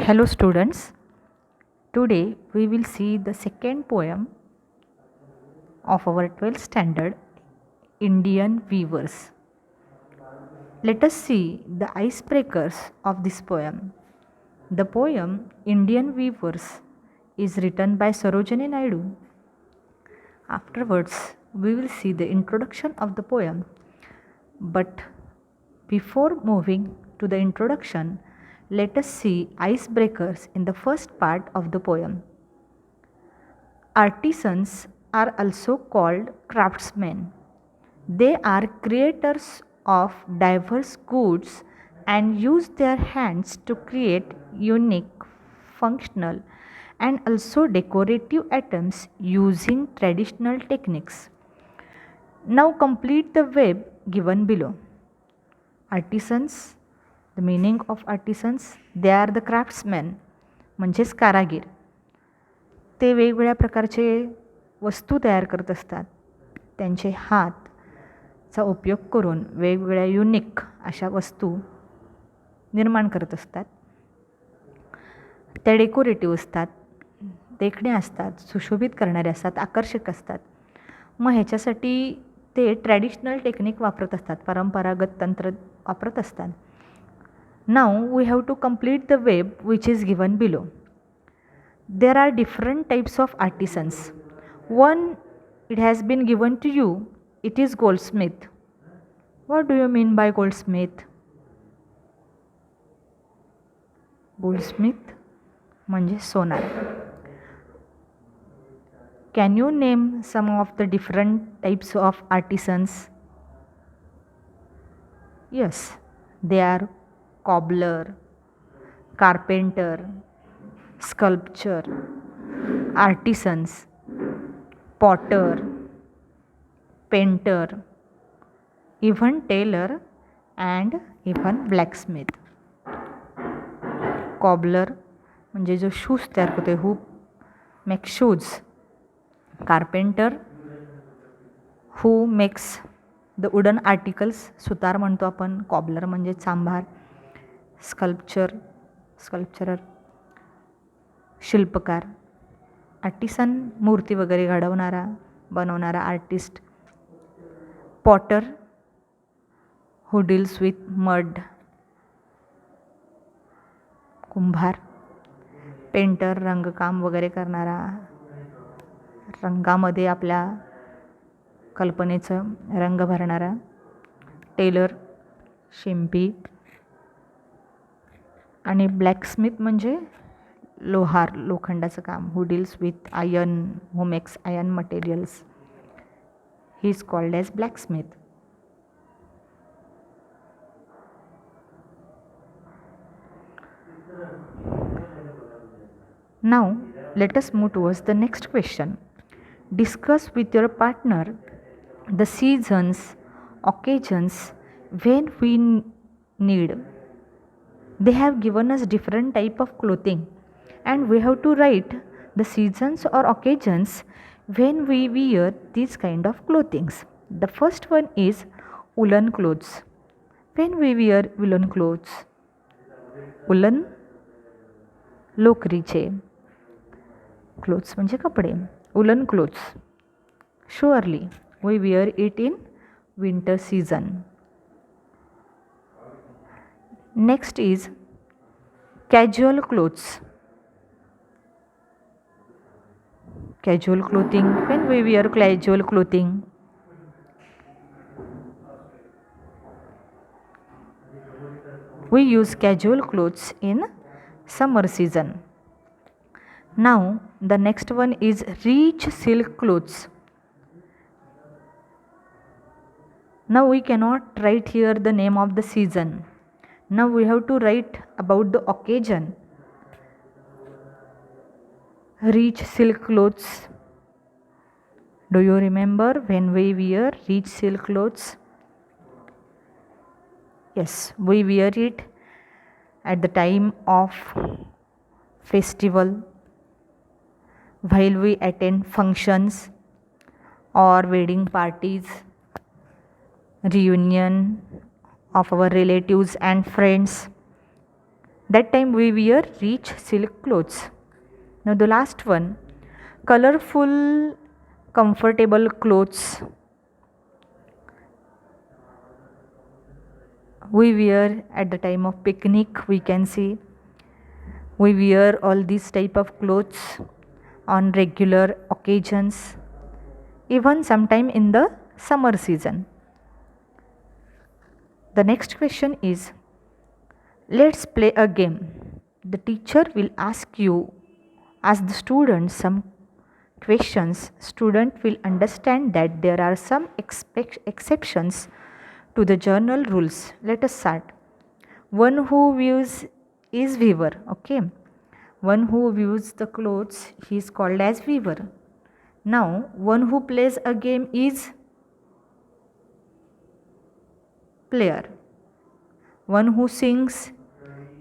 Hello students, today we will see the second poem of our 12th standard Indian Weavers. Let us see the icebreakers of this poem. The poem Indian Weavers is written by Sarojini Naidu. Afterwards, we will see the introduction of the poem. But before moving to the introduction, let us see icebreakers in the first part of the poem. Artisans are also called craftsmen. They are creators of diverse goods and use their hands to create unique, functional, and also decorative items using traditional techniques. Now complete the web given below. Artisans, the meaning of artisans, they are the craftsmen, म्हणजेच कारागीर. ते वेगवेगळ्या प्रकारचे वस्तू तयार करत असतात. त्यांचे हातचा उपयोग करून वेगवेगळ्या युनिक अशा वस्तू निर्माण करत असतात. त्या डेकोरेटिव्ह असतात, देखण्या असतात, सुशोभित करणारे असतात, आकर्षक असतात. मग ह्याच्यासाठी ते ट्रॅडिशनल टेक्निक वापरत असतात, परंपरागत तंत्र वापरत असतात. Now we have to complete the web which is given below. There are different types of artisans. One, it has been given to you, it is goldsmith. What do you mean by goldsmith? Goldsmith म्हणजे सोनार. Can you name some of the different types of artisans? Yes, they are cobbler, carpenter, sculpture, artisans, potter, painter, even tailor and even blacksmith. Cobbler म्हणजे जो shoes तयार करतो, who makes shoes. Carpenter who makes the wooden articles, सुतार म्हणतो आपण. Cobbler म्हणजे चांभार. स्कल्पचरर शिल्पकार. Artisan मूर्ती वगैरे घडवणारा, बनवणारा artist. Potter who deals with mud, कुंभार. पेंटर रंगकाम वगैरे करणारा, रंगामध्ये आपल्या कल्पनेचं रंग भरणारा. टेलर शिंपी. आणि ब्लॅकस्मिथ म्हणजे लोहार, लोखंडाचं काम. Who deals with iron, who makes iron materials, he is called as blacksmith. Now let us move towards the next question. Discuss with your partner the seasons, occasions when we need. They have given us different type of clothing and we have to write the seasons or occasions when we wear these kind of clothings. The first one is woolen clothes. When we wear woolen clothes, woolen लोकरीचे. Clothes म्हणजे कपडे. Woollen clothes surely we wear it in winter season. Next is casual clothes. Casual clothing. When we wear casual clothing, we use casual clothes in summer season. Now the next one is rich silk clothes. Now we cannot write here the name of the season. Now we have to write about the occasion. Rich silk clothes. Do you remember when we wear rich silk clothes? Yes, we wear it at the time of festival, while we attend functions or wedding parties, reunion of our relatives and friends. That time we wear rich silk clothes. Now the last one, colorful comfortable clothes we wear at the time of picnic. We can see we wear all these type of clothes on regular occasions, even sometime in the summer season. The next question is, let's play a game. The teacher will ask the students some questions. Student will understand that there are some exceptions to the journal rules. Let us start. One who views is weaver. Okay. One who views the clothes, he is called as weaver. Now, one who plays a game is player. One who sings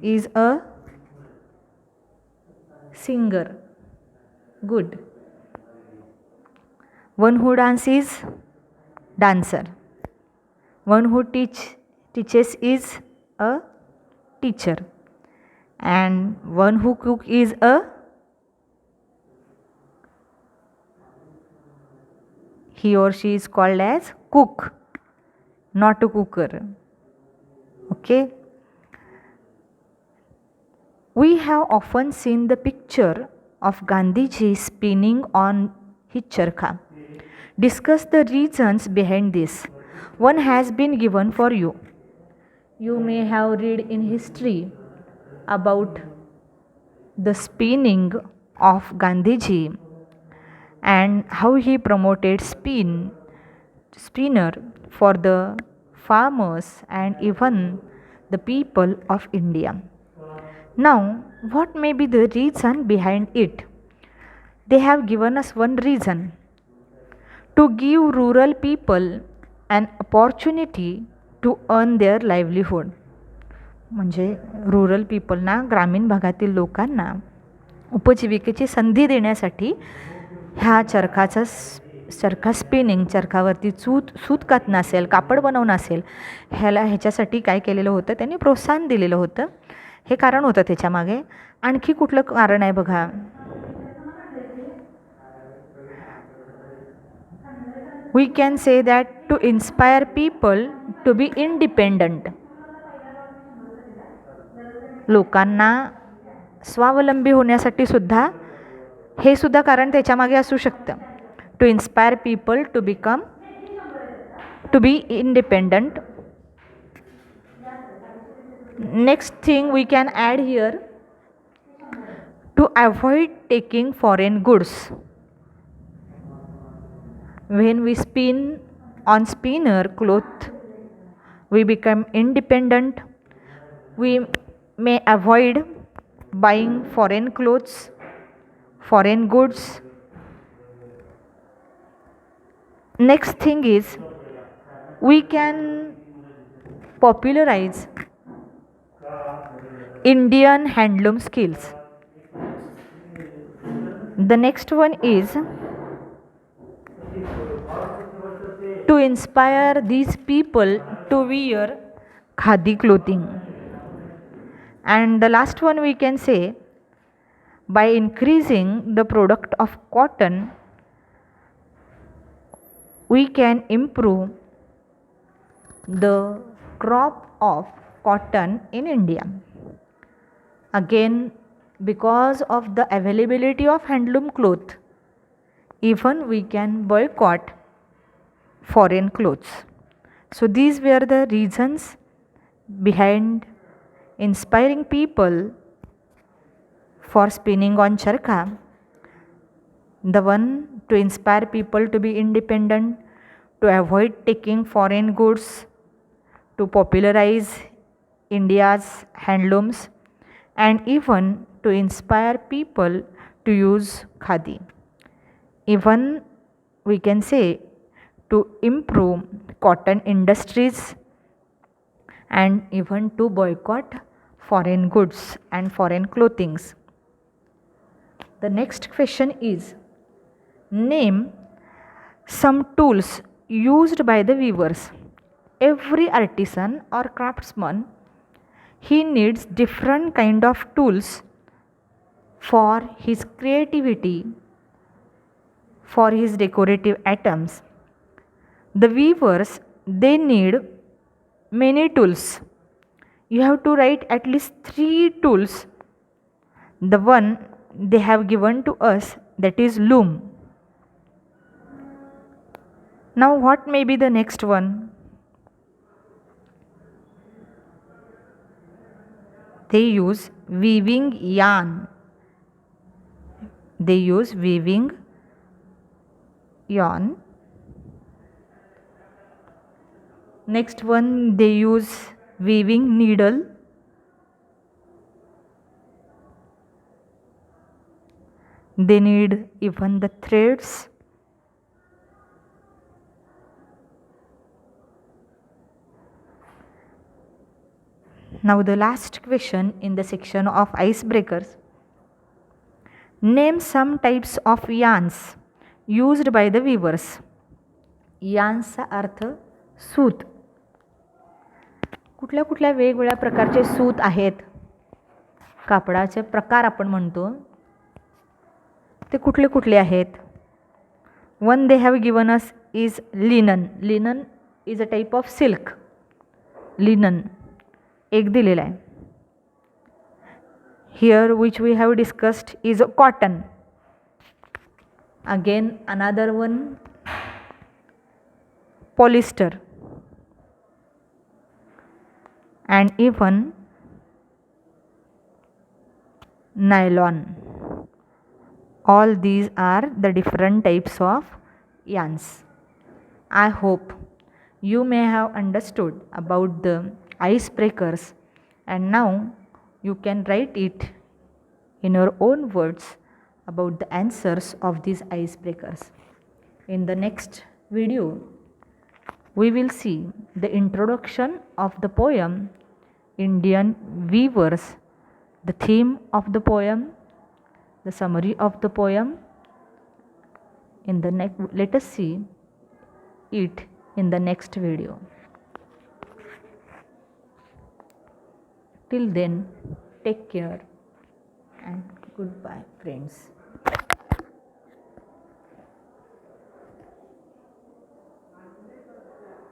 is a singer. Good. One who dances, dancer. One who teaches is a teacher. And one who cook is he or she is called as cook, not a cooker. Okay. We have often seen the picture of Gandhiji spinning on his charkha. Discuss the reasons behind this. One has been given for you. You may have read in history about the spinning of Gandhiji and how he promoted spinner for the farmers and even the people of India. Now, what may be the reason behind it? They have given us one reason: to give rural people an opportunity to earn their livelihood. म्हणजे rural पीपलना, ग्रामीण भागातील लोकांना उपजीविकेची संधी देण्यासाठी ह्या चरखा spinning, चरखावरती सूत कातणं असेल, कापड बनवणं असेल, ह्याच्यासाठी काय केलेलं होतं, त्यांनी प्रोत्साहन दिलेलं होतं. हे कारण होतं त्याच्यामागे. आणखी कुठलं कारण आहे बघा. We can say that to inspire people to be independent. लोकांना स्वावलंबी होण्यासाठी सुद्धा हे सुद्धा कारण त्याच्यामागे असू शकतं. To inspire people to be independent. Next thing we can add here, to avoid taking foreign goods. When we spin on spinner cloth, we become independent. We may avoid buying foreign clothes, foreign goods. Next thing is, we can popularize Indian handloom skills. The next one is to inspire these people to wear khadi clothing. And the last one we can say, by increasing the product of cotton, we can improve the crop of cotton in India. Again, because of the availability of handloom cloth, even we can boycott foreign clothes. So these were the reasons behind inspiring people for spinning on charkha. The one, to inspire people to be independent, to avoid taking foreign goods, to popularize India's handlooms, and even to inspire people to use khadi. Even we can say to improve cotton industries, and even to boycott foreign goods and foreign clothings. The next question is, name some tools used by the weavers. Every artisan or craftsman he needs different kind of tools for his creativity, for his decorative items. The weavers, they need many tools. You have to write at least 3 tools. The one they have given to us, that is loom. Now what may be the next one? They use weaving yarn. They use weaving yarn. Next one, they use weaving needle. They need even the threads. Now the last question in the section of icebreakers. Name some types of yarns used by the weavers. यार्न्सचा अर्थ सूत. कुठल्या कुठल्या वेगवेगळ्या प्रकारचे सूत आहेत, कापडाचे प्रकार आपण म्हणतो, ते कुठले कुठले आहेत? One they have given us is linen. Linen is a type of silk. Linen एक दिलेला आहे. Here which we have discussed is cotton. Again another one polyester, and even nylon. All these are the different types of yarns. I hope you may have understood about the icebreakers, and now you can write it in your own words about the answers of these icebreakers. In the next video, we will see the introduction of the poem Indian Weavers, the theme of the poem, the summary of the poem. Let us see it in the next video. Till then, take care and goodbye, friends.